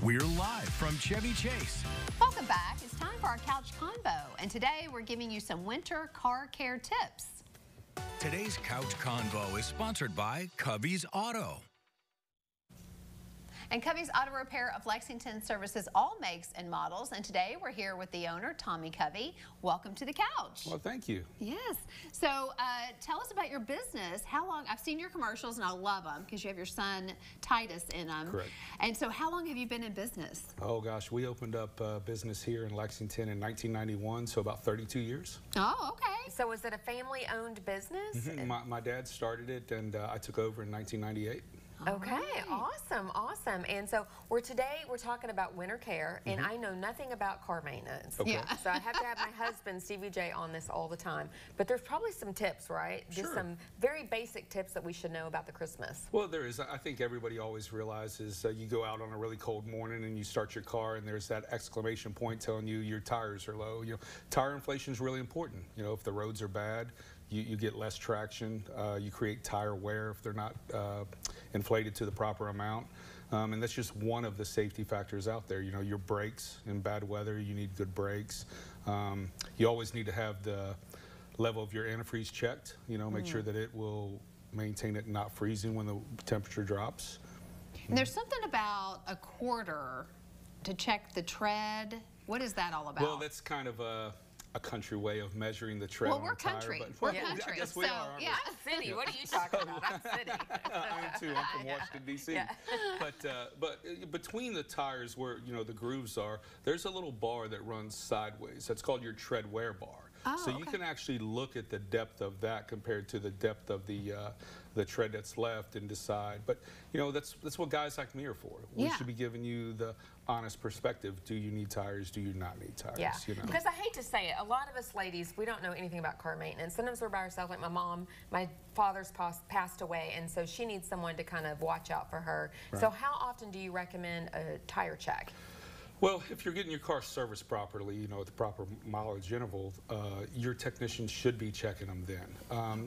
We're live from Chevy Chase. Welcome back. It's time for our couch convo, and today we're giving you some winter car care tips. Today's couch convo is sponsored by Covey's Auto. And Covey's Auto Repair of Lexington services all makes and models. And today we're here with the owner, Tommy Covey. Welcome to the couch. Well, thank you. Yes. So tell us about your business. How long? I've seen your commercials and I love them because you have your son Titus in them. Correct. And so how long have you been in business? Oh gosh, we opened up business here in Lexington in 1991, so about 32 years. Oh, okay. So is it a family-owned business? Mm-hmm. My dad started it, and I took over in 1998. Okay, awesome, awesome. And so we're talking about winter care, and I know nothing about car maintenance. Okay. Yeah. So I have to have my husband, Stevie J, on this all the time. But there's probably some tips, right? Sure. Just some very basic tips that we should know about the Christmas. Well, there is. I think everybody always realizes you go out on a really cold morning and you start your car, and there's that exclamation point telling you your tires are low. You know, tire inflation is really important. You know, if the roads are bad, you get less traction. You create tire wear if they're not inflated to the proper amount. And that's just one of the safety factors out there. You know, your brakes in bad weather, you need good brakes. You always need to have the level of your antifreeze checked. You know, make sure that it will maintain it not freezing when the temperature drops. And there's something about a quarter to check the tread. What is that all about? Well, that's kind of a country way of measuring the tread on we're a tire. country. But We're yeah, country. I guess we so, are, aren't we? yeah. City, what are you talking about? I'm city. I am too. I'm from Washington, D.C. Yeah. But between the tires where, you know, the grooves are, there's a little bar that runs sideways. That's called your tread wear bar. Oh, so you can actually look at the depth of that compared to the depth of the tread that's left and decide. But, you know, that's what guys like me are for. We should be giving you the honest perspective. Do you need tires? Do you not need tires? Yeah, You know? because I hate to say it, a lot of us ladies, we don't know anything about car maintenance. Sometimes we're by ourselves, like my mom, my father's passed away, and so she needs someone to kind of watch out for her. Right. So how often do you recommend a tire check? Well, if you're getting your car serviced properly, you know, at the proper mileage interval, your technician should be checking them then.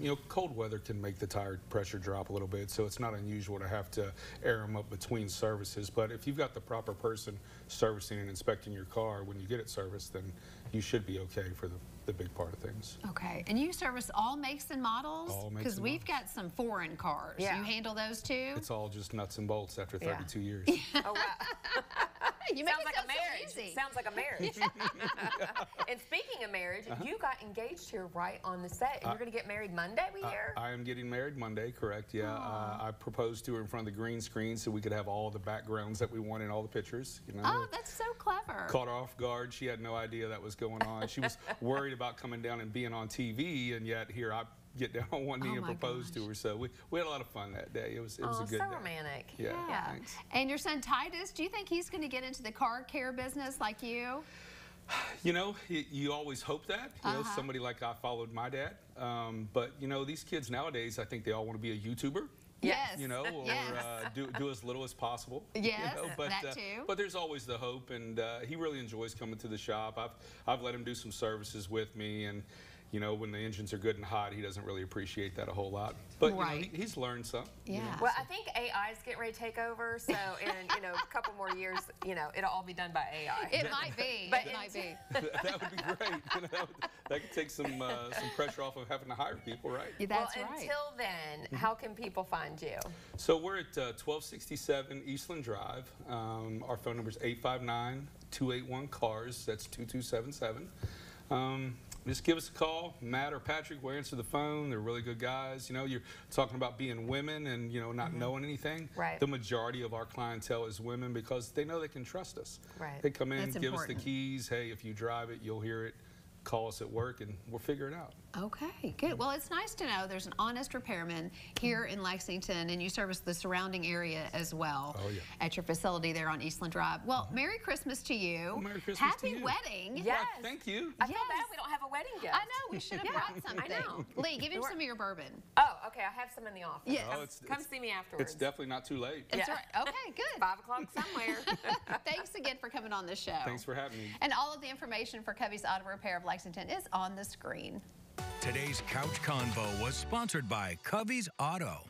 You know, cold weather can make the tire pressure drop a little bit, so it's not unusual to have to air them up between services. But if you've got the proper person servicing and inspecting your car when you get it serviced, then you should be okay for the big part of things. Okay, and you service all makes and models? All makes Because and we've models. got some foreign cars. Yeah. You handle those too? It's all just nuts and bolts after 32 years. Oh, wow. You make Sounds it like sound a marriage. so easy. Sounds like a marriage. And speaking of marriage, you got engaged here right on the set. And you're going to get married Monday, we hear? I am getting married Monday, correct, yeah. I proposed to her in front of the green screen so we could have all the backgrounds that we want in all the pictures. You know? Oh, that's so clever. Caught her off guard. She had no idea that was going on. She was worried about coming down and being on TV, and yet here I get down on one knee and propose to her. So we had a lot of fun that day. It was a good so day. romantic. Yeah. Thanks. And your son Titus, do you think he's going to get into the car care business like you? You know, you always hope that. You know, somebody like I followed my dad. But, you know, these kids nowadays, I think they all want to be a YouTuber. Yes. You know, or do as little as possible. Yes, you know? But, that too. But there's always the hope, and he really enjoys coming to the shop. I've let him do some services with me, and you know, when the engines are good and hot, he doesn't really appreciate that a whole lot. But you know, he's learned some. Yeah. You know, Well, I think AI is getting ready to take over. So in a couple more years, it'll all be done by AI. It might be. But it might be. that would be great. You know, that could take some pressure off of having to hire people, right? Yeah, that's well, right. until then, how can people find you? So we're at 1267 Eastland Drive. Our phone number is 859-281-CARS. That's 2277. Just give us a call. Matt or Patrick will answer the phone. They're really good guys. You know, you're talking about being women and, you know, not knowing anything. Right. The majority of our clientele is women because they know they can trust us. Right. They come in, That's give important. us the keys. Hey, if you drive it, you'll hear it. Call us at work and we'll figure it out. Okay, good. Well, it's nice to know there's an honest repairman here in Lexington, and you service the surrounding area as well at your facility there on Eastland Drive. Well, Merry Christmas to you. Well, Merry Christmas Happy to you. wedding. Yes. Yeah, thank you. I feel bad we don't have a wedding gift. I know, we should have brought something. I know. Lee, give him some of your bourbon. Oh, okay. I have some in the office. Yes. Oh, Come see me afterwards. It's definitely not too late. That's right. Okay, good. 5 o'clock somewhere. Thanks again for coming on the show. Thanks for having me. And all of the information for Covey's Auto Repair of Lexington is on the screen. Today's couch convo was sponsored by Covey's Auto.